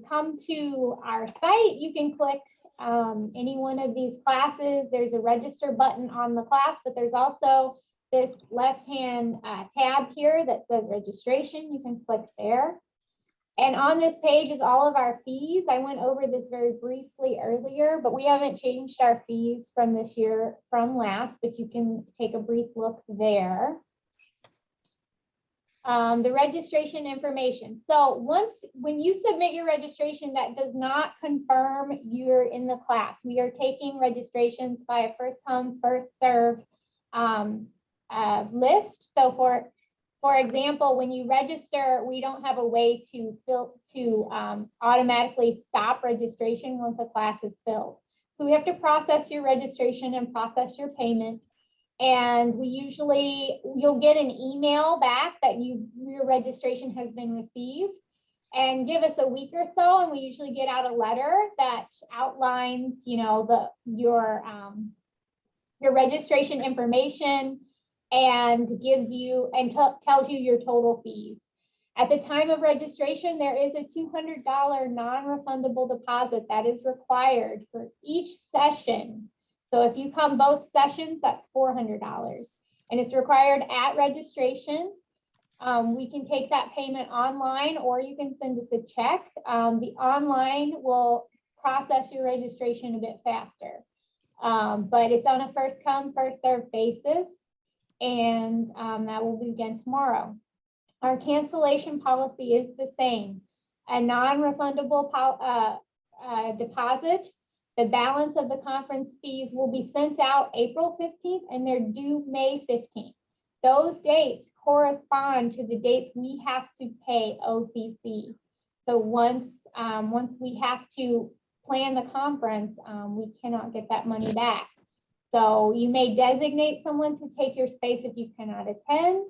come to our site, you can click any one of these classes. There's a register button on the class, but there's also this left-hand tab here that says registration. You can click there. And on this page is all of our fees. I went over this very briefly earlier, but we haven't changed our fees from this year from last, but you can take a brief look there. The registration information. So when you submit your registration, that does not confirm you're in the class. We are taking registrations by a first come, first serve list. So for example, when you register, we don't have a way to automatically stop registration once a class is filled. So we have to process your registration and process your payment. And you'll get an email back that your registration has been received, and give us a week or so, and we usually get out a letter that outlines, your registration information and gives you and tells you your total fees. At the time of registration, there is a $200 non-refundable deposit that is required for each session. So if you come both sessions, that's $400, and it's required at registration. We can take that payment online, or you can send us a check. The online will process your registration a bit faster, but it's on a first come, first served basis, and that will begin tomorrow. Our cancellation policy is the same. A non-refundable deposit. The balance of the conference fees will be sent out April 15th, and they're due May 15th. Those dates correspond to the dates we have to pay OCC. So once we have to plan the conference, we cannot get that money back. So you may designate someone to take your space if you cannot attend.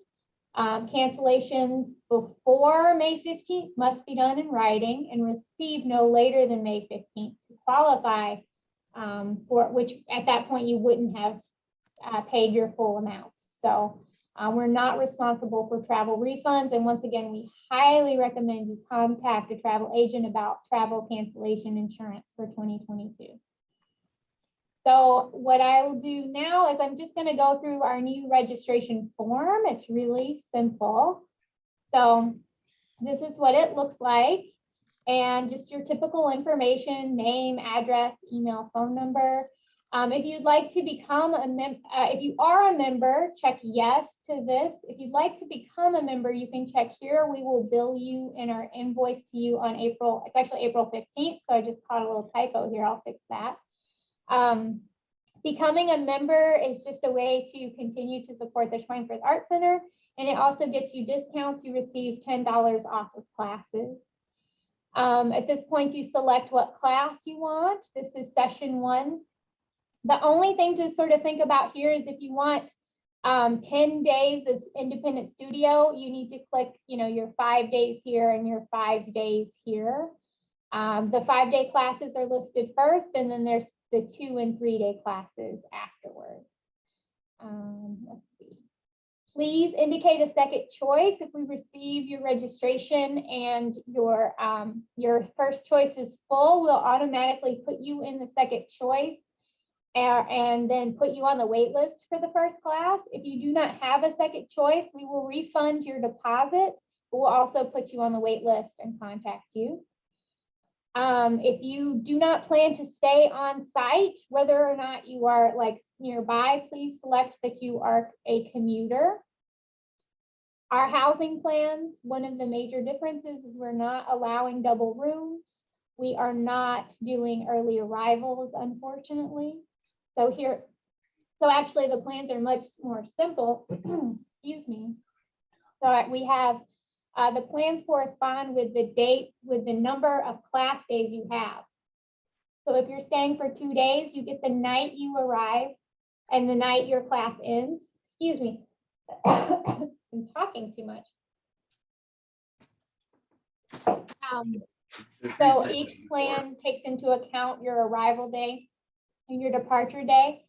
Cancellations before May 15th must be done in writing and received no later than May 15th to qualify for which at that point you wouldn't have paid your full amount. So we're not responsible for travel refunds. And once again, we highly recommend you contact a travel agent about travel cancellation insurance for 2022. So what I will do now is I'm just going to go through our new registration form. It's really simple. So this is what it looks like. And just your typical information, name, address, email, phone number. If you'd like to become a member, if you are a member, check yes to this. If you'd like to become a member, you can check here. We will bill you in our invoice to you on it's actually April 15th. So I just caught a little typo here. I'll fix that. Becoming a member is just a way to continue to support the Schweinfurth Art Center, and it also gets you discounts. You receive $10 off of classes. At this point, you select what class you want. This is session 1. The only thing to sort of think about here is if you want 10 days of independent studio, you need to click, your 5 days here and your 5 days here. The 5-day classes are listed first, and then there's the 2 and 3 day classes afterwards. Let's see. Please indicate a second choice. If we receive your registration and your first choice is full, we'll automatically put you in the second choice and then put you on the wait list for the first class. If you do not have a second choice, we will refund your deposit. We'll also put you on the wait list and contact you. If you do not plan to stay on site, whether or not you are nearby, please select that you are a commuter. Our housing plans, one of the major differences is we're not allowing double rooms. We are not doing early arrivals, unfortunately. So actually the plans are much more simple. Excuse me. So we have the plans correspond with the number of class days you have. So if you're staying for 2 days, you get the night you arrive and the night your class ends. Excuse me, I'm talking too much. So each plan takes into account your arrival day and your departure day.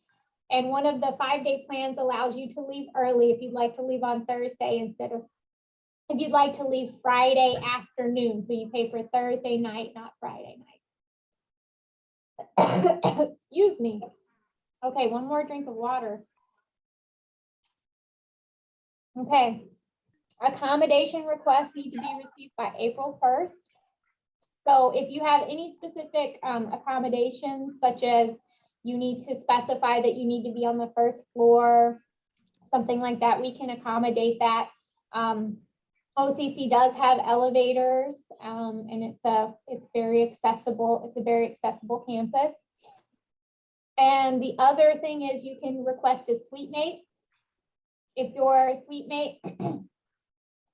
And one of the 5-day plans allows you to leave early if you'd like to leave on Thursday if you'd like to leave Friday afternoon. So you pay for Thursday night, not Friday night. Excuse me. Okay, one more drink of water. Okay, accommodation requests need to be received by April 1st. So if you have any specific accommodations, such as you need to specify that you need to be on the first floor, something like that, we can accommodate that. OCC does have elevators, and it's very accessible. It's a very accessible campus. And the other thing is you can request a suite mate. If you're a suite mate,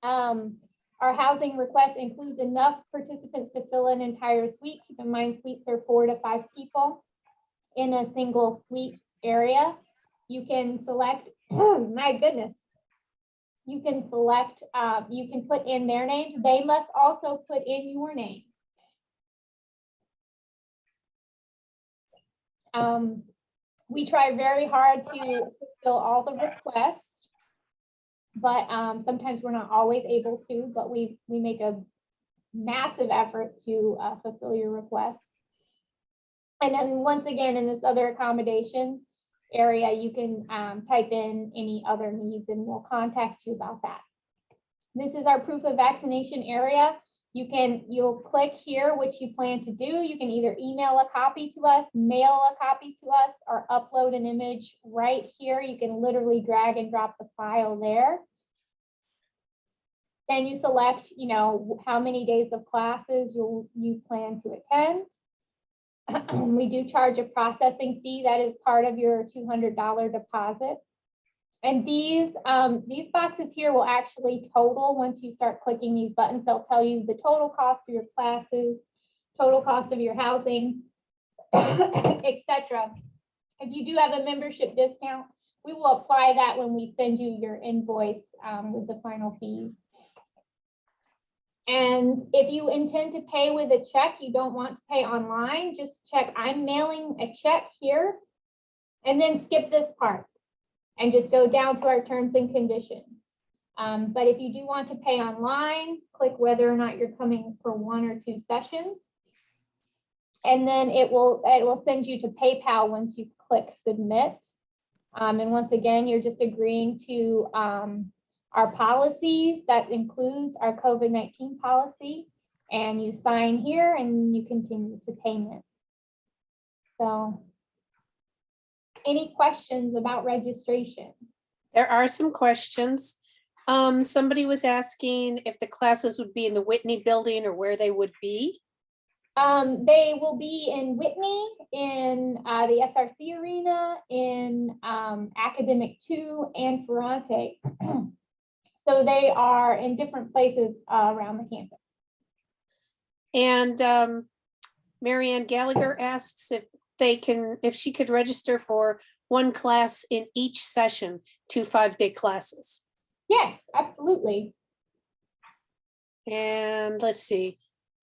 our housing request includes enough participants to fill an entire suite. Keep in mind, suites are 4 to 5 people in a single suite area. you can select, my goodness. You can select, you can put in their names. They must also put in your names. We try very hard to fulfill all the requests, but sometimes we're not always able to, but we make a massive effort to fulfill your requests. And then once again, in this other accommodation area, you can type in any other needs and we'll contact you about that. This is our proof of vaccination area. You'll click here what you plan to do. You can either email a copy to us, mail a copy to us, or upload an image right here. You can literally drag and drop the file there. Then you select, how many days of classes you plan to attend. We do charge a processing fee that is part of your $200 deposit. And these boxes here will actually total once you start clicking these buttons. They'll tell you the total cost of your classes, total cost of your housing, etc. If you do have a membership discount, we will apply that when we send you your invoice with the final fees. And if you intend to pay with a check, you don't want to pay online, just check I'm mailing a check here, and then skip this part and just go down to our terms and conditions. But if you do want to pay online, click whether or not you're coming for 1 or 2 sessions. And then it will send you to PayPal once you click submit. And once again, you're just agreeing to our policies. That includes our COVID-19 policy. And you sign here and you continue to payment. So any questions about registration? There are some questions. Somebody was asking if the classes would be in the Whitney building or where they would be. They will be in Whitney, in the SRC arena, in Academic 2 and Ferrante. So they are in different places around the campus. And Marianne Gallagher asks if she could register for 1 class in each session, 2 5-day classes. Yes, absolutely. And let's see,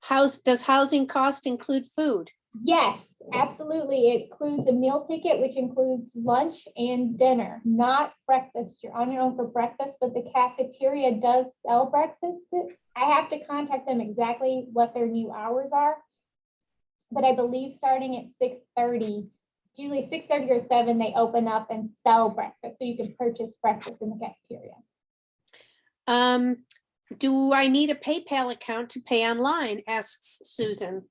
does housing cost include food? Yes, absolutely. It includes a meal ticket, which includes lunch and dinner, not breakfast. You're on your own for breakfast, but the cafeteria does sell breakfast. I have to contact them exactly what their new hours are. But I believe starting at 6:30, it's usually 6:30 or 7, they open up and sell breakfast. So you can purchase breakfast in the cafeteria. Do I need a PayPal account to pay online? Asks Susan.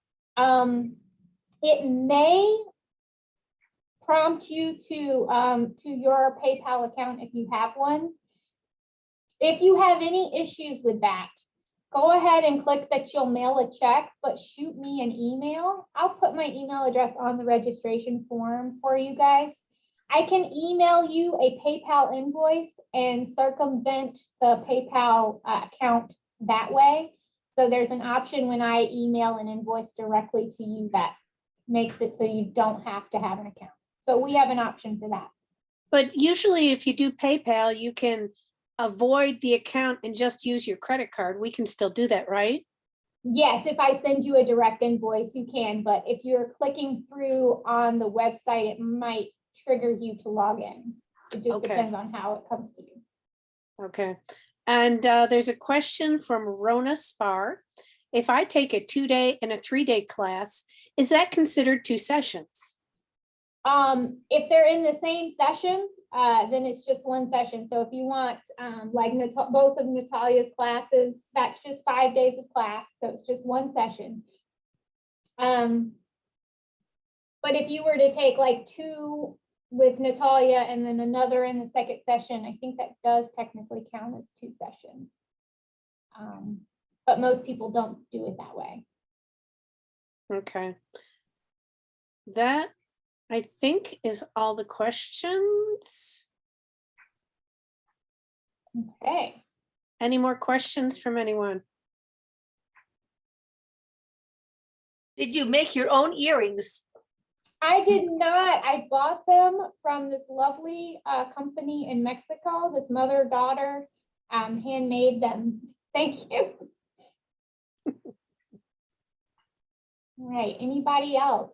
It may prompt you to your PayPal account if you have one. If you have any issues with that, go ahead and click that you'll mail a check, but shoot me an email. I'll put my email address on the registration form for you guys. I can email you a PayPal invoice and circumvent the PayPal account that way. So there's an option when I email an invoice directly to you that makes it so you don't have to have an account. So we have an option for that. But usually if you do PayPal, you can avoid the account and just use your credit card. We can still do that, right? Yes, if I send you a direct invoice, you can, but if you're clicking through on the website, it might trigger you to log in. It just depends on how it comes to you. Okay. And there's a question from Rona Spar. If I take a 2-day and a 3-day class, is that considered 2 sessions? If they're in the same session, then it's just 1 session. So if you want like both of Natalia's classes, that's just 5 days of class. So it's just 1 session. But if you were to take like 2 with Natalia and then another in the second session, I think that does technically count as 2 sessions. But most people don't do it that way. Okay. That, I think, is all the questions. Okay. Any more questions from anyone? Did you make your own earrings? I did not. I bought them from this lovely company in Mexico. This mother-daughter handmade them. Thank you. All right, anybody else?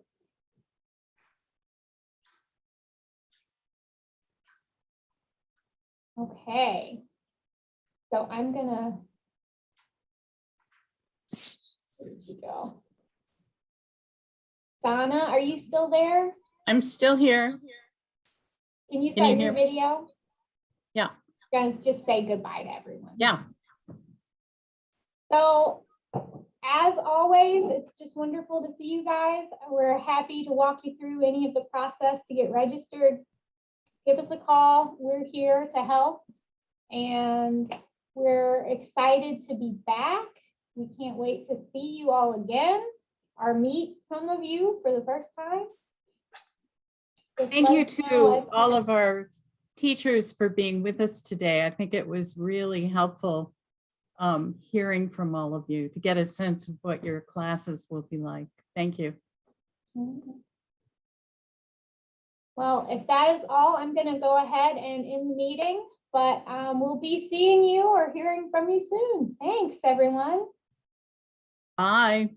Okay. So I'm gonna. Where did you go? Donna, are you still there? I'm still here. Can you Can you start your hear- video? Yeah. Gonna just say goodbye to everyone. Yeah. So as always, it's just wonderful to see you guys. We're happy to walk you through any of the process to get registered. Give us a call. We're here to help. And we're excited to be back. We can't wait to see you all again or meet some of you for the first time. Just Thank let you us know to all of our teachers for being with us today. I think it was really helpful hearing from all of you to get a sense of what your classes will be like. Thank you. Well, if that is all, I'm going to go ahead and end the meeting, but we'll be seeing you or hearing from you soon. Thanks, everyone. Bye.